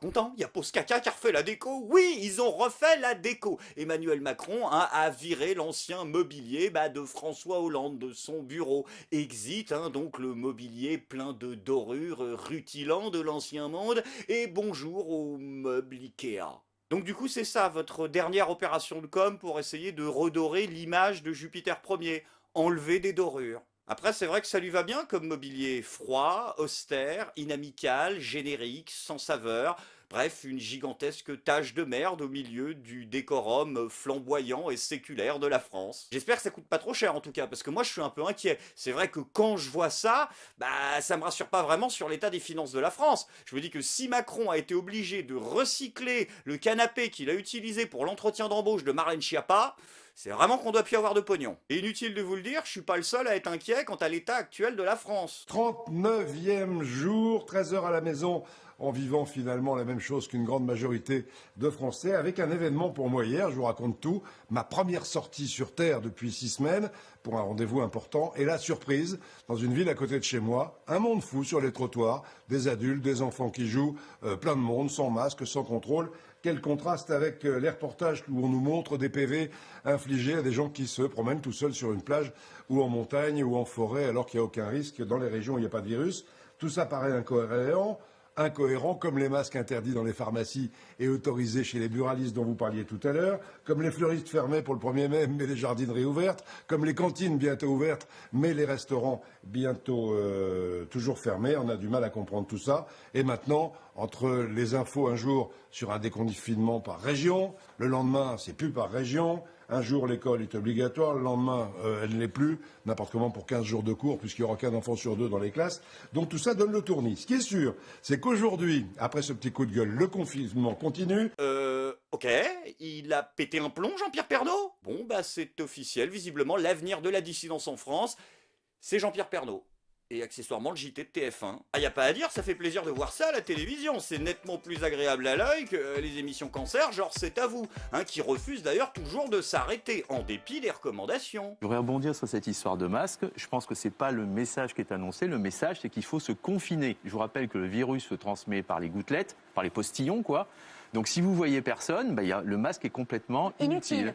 content, il y a Poscaca qui a refait la déco. Oui, ils ont refait la déco. Emmanuel Macron a viré l'ancien mobilier de François Hollande de son bureau. Exit donc le mobilier plein de dorures rutilant de l'ancien monde. Et bonjour au meuble Ikea. Donc du coup c'est ça votre dernière opération de com pour essayer de redorer l'image de Jupiter Ier. Enlever des dorures. Après, c'est vrai que ça lui va bien comme mobilier froid, austère, inamical, générique, sans saveur. Bref, une gigantesque tache de merde au milieu du décorum flamboyant et séculaire de la France. J'espère que ça coûte pas trop cher en tout cas, parce que moi je suis un peu inquiet. C'est vrai que quand je vois ça, ça me rassure pas vraiment sur l'état des finances de la France. Je me dis que si Macron a été obligé de recycler le canapé qu'il a utilisé pour l'entretien d'embauche de Marlène Schiappa, c'est vraiment qu'on doit plus avoir de pognon. Et inutile de vous le dire, je suis pas le seul à être inquiet quant à l'état actuel de la France. 39e jour, 13 heures à la maison, en vivant finalement la même chose qu'une grande majorité de Français, avec un événement pour moi hier, je vous raconte tout, ma première sortie sur Terre depuis 6 semaines, pour un rendez-vous important, et la surprise, dans une ville à côté de chez moi, un monde fou sur les trottoirs, des adultes, des enfants qui jouent, plein de monde, sans masque, sans contrôle. Quel contraste avec les reportages où on nous montre des PV infligés à des gens qui se promènent tout seuls sur une plage ou en montagne ou en forêt alors qu'il n'y a aucun risque dans les régions où il n'y a pas de virus. Tout ça paraît incohérent comme les masques interdits dans les pharmacies et autorisés chez les buralistes dont vous parliez tout à l'heure, comme les fleuristes fermés pour le 1er mai mais les jardineries ouvertes, comme les cantines bientôt ouvertes mais les restaurants bientôt toujours fermés. On a du mal à comprendre tout ça. Et maintenant, entre les infos un jour sur un déconfinement par région, le lendemain c'est plus par région, un jour l'école est obligatoire, le lendemain elle ne l'est plus, n'importe comment pour 15 jours de cours puisqu'il n'y aura qu'un enfant sur 2 dans les classes. Donc tout ça donne le tournis. Ce qui est sûr, c'est qu'aujourd'hui, après ce petit coup de gueule, le confinement continue. Ok, il a pété un plomb Jean-Pierre Pernaut. Bon c'est officiel, visiblement l'avenir de la dissidence en France, c'est Jean-Pierre Pernaut. Et accessoirement le JT de TF1. Y a pas à dire, ça fait plaisir de voir ça à la télévision. C'est nettement plus agréable à l'œil que les émissions cancer, genre C'est à vous, qui refusent d'ailleurs toujours de s'arrêter, en dépit des recommandations. Je voudrais rebondir sur cette histoire de masque. Je pense que c'est pas le message qui est annoncé. Le message, c'est qu'il faut se confiner. Je vous rappelle que le virus se transmet par les gouttelettes, par les postillons, quoi. Donc si vous voyez personne, le masque est complètement inutile.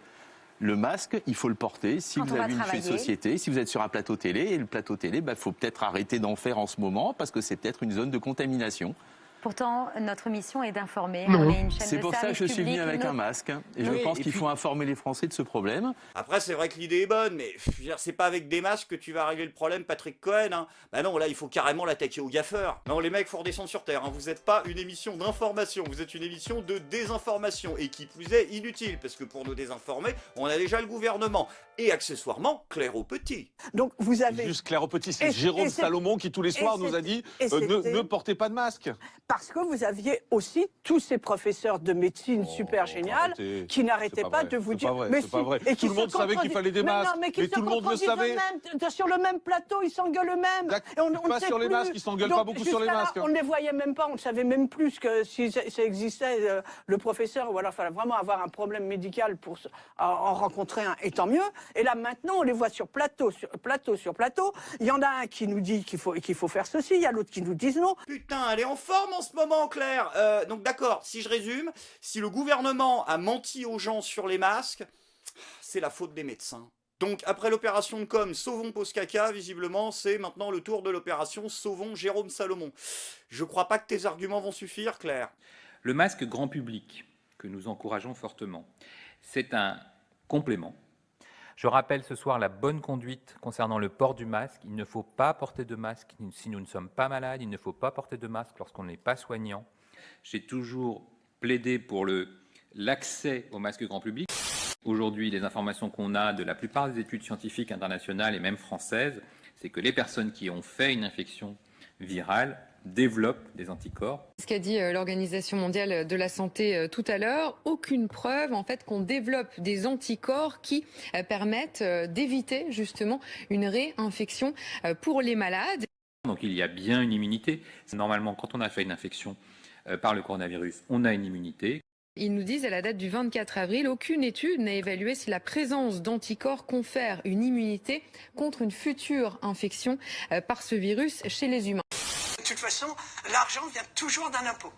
Le masque, il faut le porter si vous avez une fait de société, si vous êtes sur un plateau télé. Et le plateau télé, faut peut-être arrêter d'en faire en ce moment parce que c'est peut-être une zone de contamination. Pourtant, notre mission est d'informer. On est une chaîne C'est pour ça que je suis venu avec un masque. Et je pense qu'il faut informer les Français de ce problème. Après, c'est vrai que l'idée est bonne, mais c'est pas avec des masques que tu vas régler le problème, Patrick Cohen. Non, là, il faut carrément l'attaquer aux gaffeurs. Non, les mecs, faut redescendre sur Terre. Vous n'êtes pas une émission d'information, vous êtes une émission de désinformation. Et qui plus est, inutile, parce que pour nous désinformer, on a déjà le gouvernement. Et accessoirement, Claire au Petit. Donc vous avez... Juste Claire au Petit, c'est Jérôme Salomon qui tous les soirs nous a dit ne portez pas de masque. Parce que vous aviez aussi tous ces professeurs de médecine super génial qui n'arrêtaient pas de vous dire... Mais c'est pas vrai. Et tout le monde savait qu'il fallait des masques. Mais tout le monde le savait. Sur le même plateau, ils s'engueulent eux-mêmes. Pas sur les masques, ils s'engueulent pas beaucoup sur les masques. On ne les voyait même pas, on ne savait même plus que si ça existait, le professeur, ou alors il fallait vraiment avoir un problème médical pour en rencontrer un, et tant mieux. Et là maintenant, on les voit sur plateau sur plateau. Il y en a un qui nous dit qu'il faut faire ceci, il y a l'autre qui nous dit non. Putain, elle est en forme en ce moment, Claire. Donc d'accord, si je résume, si le gouvernement a menti aux gens sur les masques, c'est la faute des médecins. Donc après l'opération de com Sauvons Poscaca, visiblement c'est maintenant le tour de l'opération Sauvons Jérôme Salomon. Je crois pas que tes arguments vont suffire, Claire. Le masque grand public, que nous encourageons fortement, c'est un complément. Je rappelle ce soir la bonne conduite concernant le port du masque. Il ne faut pas porter de masque si nous ne sommes pas malades. Il ne faut pas porter de masque lorsqu'on n'est pas soignant. J'ai toujours plaidé pour l'accès au masque grand public. Aujourd'hui, les informations qu'on a de la plupart des études scientifiques internationales et même françaises, c'est que les personnes qui ont fait une infection virale développent des anticorps. Ce qu'a dit l'Organisation mondiale de la santé tout à l'heure, aucune preuve en fait qu'on développe des anticorps qui permettent d'éviter justement une réinfection pour les malades. Donc il y a bien une immunité. Normalement, quand on a fait une infection par le coronavirus, on a une immunité. Ils nous disent à la date du 24 avril, aucune étude n'a évalué si la présence d'anticorps confère une immunité contre une future infection par ce virus chez les humains. toute façon, l'argent vient toujours d'un impôt.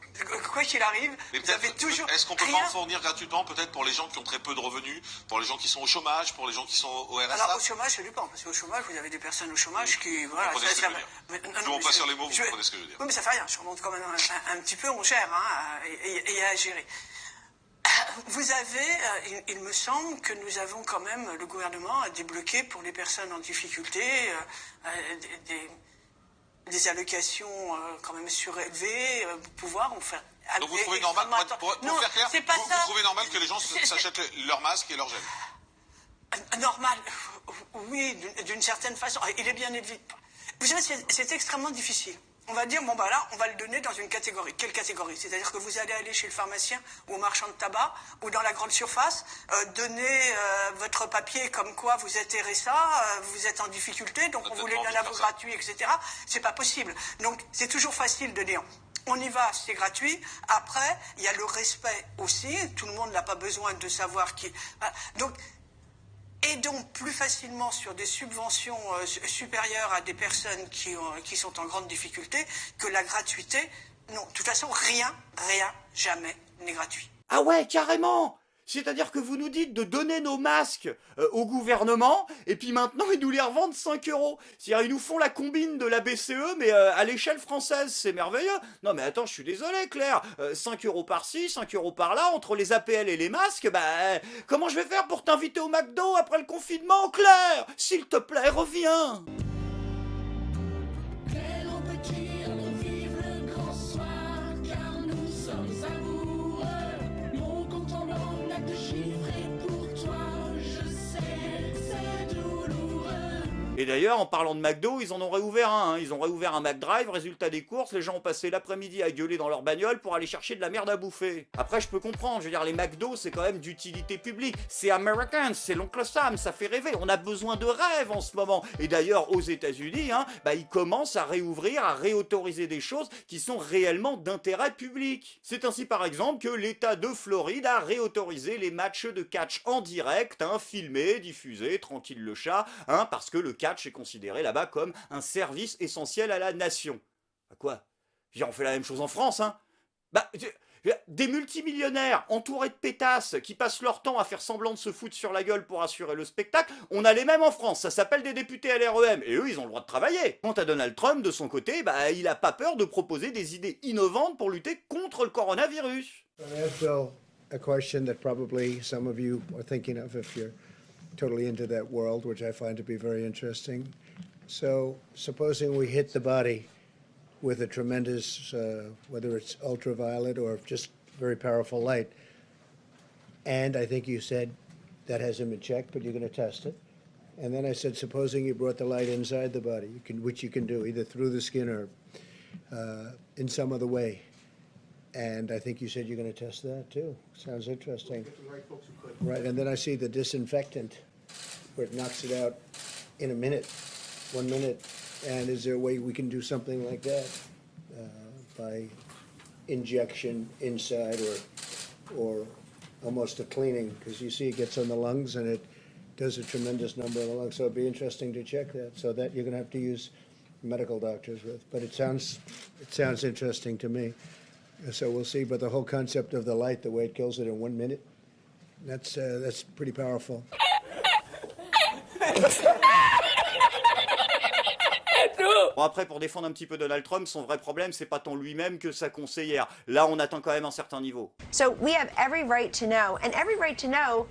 Quoi qu'il arrive, vous avez toujours... Est-ce qu'on peut pas en fournir gratuitement, peut-être pour les gens qui ont très peu de revenus, pour les gens qui sont au chômage, pour les gens qui sont au RSA? Alors, au chômage, ça dépend, parce qu'au chômage, vous avez des personnes au chômage qui... Voilà, je ne monte pas sur les mots, vous comprenez ce que je veux dire. Oui, mais ça fait rien, je remonte quand même un petit peu, on gère, hein, et à gérer. Vous avez, il me semble que nous avons quand même, le gouvernement a débloqué pour les personnes en difficulté des allocations quand même surélevées, pour pouvoir en faire... Donc vous trouvez normal, pour faire clair, c'est pas ça. Vous trouvez normal que les gens s'achètent leur masque et leur gel? Normal, oui, d'une certaine façon. Il est bien évident. Vous savez, c'est extrêmement difficile. On va dire, bon bah là, on va le donner dans une catégorie. Quelle catégorie? C'est-à-dire que vous allez aller chez le pharmacien ou au marchand de tabac ou dans la grande surface, donner votre papier comme quoi vous êtes RSA, vous êtes en difficulté, donc on vous les donne à vous gratuit, etc. C'est pas possible. Donc c'est toujours facile de dire, on y va, c'est gratuit. Après, il y a le respect aussi. Tout le monde n'a pas besoin de savoir qui... Voilà. Donc, et donc plus facilement sur des subventions supérieures à des personnes qui sont en grande difficulté que la gratuité. Non, de toute façon, rien, jamais n'est gratuit. Ah ouais, carrément! C'est-à-dire que vous nous dites de donner nos masques au gouvernement, et puis maintenant ils nous les revendent 5 €. C'est-à-dire ils nous font la combine de la BCE, mais à l'échelle française, c'est merveilleux. Non mais attends, je suis désolé Claire, 5 € par-ci, 5 € par-là, entre les APL et les masques, bah comment je vais faire pour t'inviter au McDo après le confinement, Claire? S'il te plaît, reviens! Et d'ailleurs, en parlant de McDo, ils en ont réouvert un. Ils ont réouvert un McDrive, résultat des courses, les gens ont passé l'après-midi à gueuler dans leur bagnole pour aller chercher de la merde à bouffer. Après, je peux comprendre, je veux dire, les McDo, c'est quand même d'utilité publique. C'est American, c'est l'oncle Sam, ça fait rêver. On a besoin de rêves en ce moment. Et d'ailleurs, aux États-Unis, ils commencent à réouvrir, à réautoriser des choses qui sont réellement d'intérêt public. C'est ainsi, par exemple, que l'État de Floride a réautorisé les matchs de catch en direct, filmés, diffusés, tranquille le chat, parce que le catch est considéré là-bas comme un service essentiel à la nation. À quoi? On fait la même chose en France, des multimillionnaires entourés de pétasses qui passent leur temps à faire semblant de se foutre sur la gueule pour assurer le spectacle, on a les mêmes en France, ça s'appelle des députés LREM, et eux ils ont le droit de travailler. Quant à Donald Trump, de son côté, il a pas peur de proposer des idées innovantes pour lutter contre le coronavirus. A question that probably some of you are thinking of if you're totally into that world, which I find to be very interesting. So, supposing we hit the body with a tremendous, whether it's ultraviolet or just very powerful light, and I think you said that hasn't been checked, but you're going to test it. And then I said, supposing you brought the light inside the body, which you can do either through the skin or in some other way. And I think you said you're going to test that too. Sounds interesting. Right, and then I see the disinfectant, where it knocks it out in a minute, 1 minute. And is there a way we can do something like that by injection inside or almost a cleaning? Because you see it gets on the lungs and it does a tremendous number of the lungs. So it'd be interesting to check that. So that you're going to have to use medical doctors with. But it sounds interesting to me. So we'll see. But the whole concept of the light, the way it kills it in 1 minute, that's pretty powerful. Bon après, pour défendre un petit peu Donald Trump, son vrai problème, c'est pas tant lui-même que sa conseillère. Là, on atteint quand même un certain niveau. So we have every right to know, and every right to know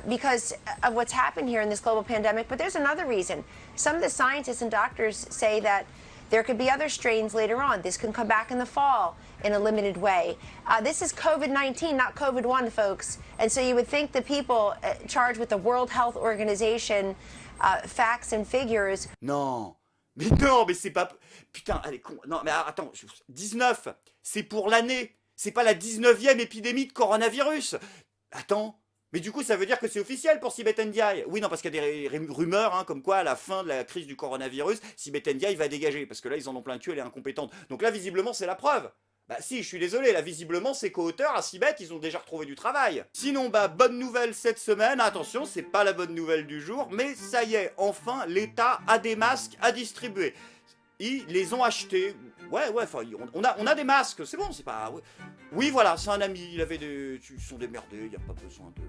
because of what's happened here in this global pandemic. But there's another reason. Some of the scientists and doctors say that there could be other strains later on. This can come back in the fall in a limited way. This is COVID-19, not COVID-1, folks. And so you would think the people charged with the World Health Organization facts and figures. Non, mais c'est pas... Putain, allez, con... Non, mais attends, 19, c'est pour l'année. C'est pas la 19e épidémie de coronavirus. Attends, mais du coup, ça veut dire que c'est officiel pour Sibeth Ndiaye. Oui, non, parce qu'il y a des rumeurs, comme quoi, à la fin de la crise du coronavirus, Sibeth Ndiaye va dégager. Parce que là, ils en ont plein le cul, elle est incompétente. Donc là, visiblement, c'est la preuve. Bah si, je suis désolé, là, visiblement, ces co-auteurs, à Sibeth, ils ont déjà retrouvé du travail. Sinon, bonne nouvelle cette semaine. Attention, c'est pas la bonne nouvelle du jour, mais ça y est, enfin, l'État a des masques à distribuer. Ils les ont achetés. Ouais, enfin, on a des masques, c'est bon, c'est pas... Ouais. Oui, voilà, c'est un ami, il avait des... Ils sont démerdés, il n'y a pas besoin de...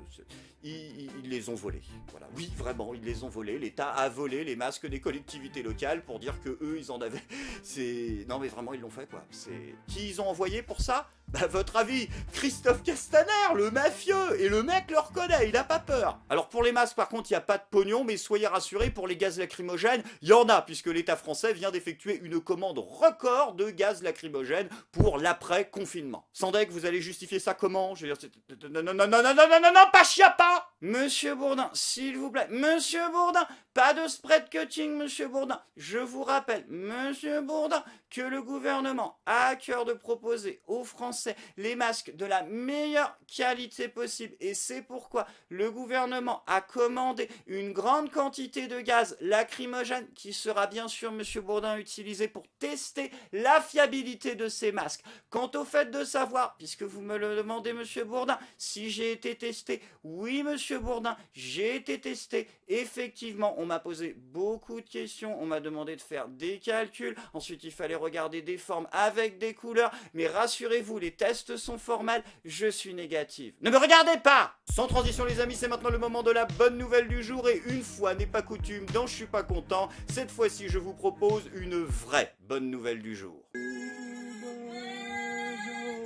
Ils les ont volés, voilà. Oui, vraiment, ils les ont volés, l'État a volé les masques des collectivités locales pour dire que eux, ils en avaient... C'est... Non, mais vraiment, ils l'ont fait, quoi. C'est... Qui ils ont envoyé pour ça? Bah, votre avis, Christophe Castaner, le mafieux, et le mec le reconnaît, il a pas peur. Alors pour les masques, par contre, il n'y a pas de pognon, mais soyez rassurés, pour les gaz lacrymogènes, il y en a, puisque l'État français vient d'effectuer une commande record de gaz lacrymogène pour l'après-confinement. Sandek, vous allez justifier ça comment? Je veux dire, non, pas chiapa! Monsieur Bourdin, s'il vous plaît, Monsieur Bourdin, pas de spread cutting, Monsieur Bourdin. Je vous rappelle, Monsieur Bourdin, que le gouvernement a à cœur de proposer aux Français les masques de la meilleure qualité possible. Et c'est pourquoi le gouvernement a commandé une grande quantité de gaz lacrymogène qui sera bien sûr, Monsieur Bourdin, utilisé pour tester la fiabilité de ces masques. Quant au fait de savoir, puisque vous me le demandez, Monsieur Bourdin, si j'ai été testé, oui, Monsieur Bourdin, j'ai été testé. Effectivement, on m'a posé beaucoup de questions, on m'a demandé de faire des calculs, ensuite il fallait regarder des formes avec des couleurs, mais rassurez-vous, les tests sont formels, je suis négative. Ne me regardez pas! Sans transition les amis, c'est maintenant le moment de la bonne nouvelle du jour, et une fois n'est pas coutume dans Je suis pas content, cette fois-ci je vous propose une vraie bonne nouvelle du jour.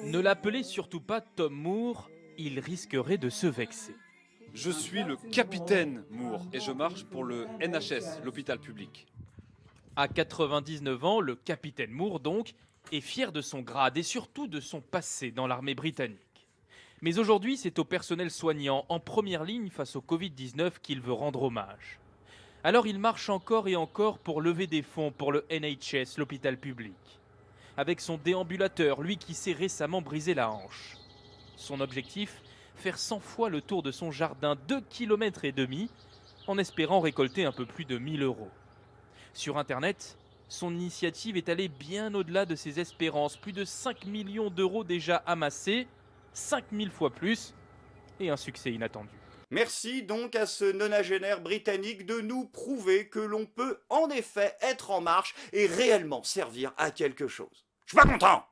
Ne l'appelez surtout pas Tom Moore, il risquerait de se vexer. Je suis le capitaine Moore et je marche pour le NHS, l'hôpital public. À 99 ans, le capitaine Moore, donc, est fier de son grade et surtout de son passé dans l'armée britannique. Mais aujourd'hui, c'est au personnel soignant en première ligne face au Covid-19 qu'il veut rendre hommage. Alors il marche encore et encore pour lever des fonds pour le NHS, l'hôpital public. Avec son déambulateur, lui qui s'est récemment brisé la hanche. Son objectif, faire 100 fois le tour de son jardin, 2,5 km, en espérant récolter un peu plus de 1 000 €. Sur Internet, son initiative est allée bien au-delà de ses espérances. Plus de 5 millions d'euros déjà amassés, 5000 fois plus, et un succès inattendu. Merci donc à ce nonagénaire britannique de nous prouver que l'on peut en effet être en marche et réellement servir à quelque chose. Je suis pas content!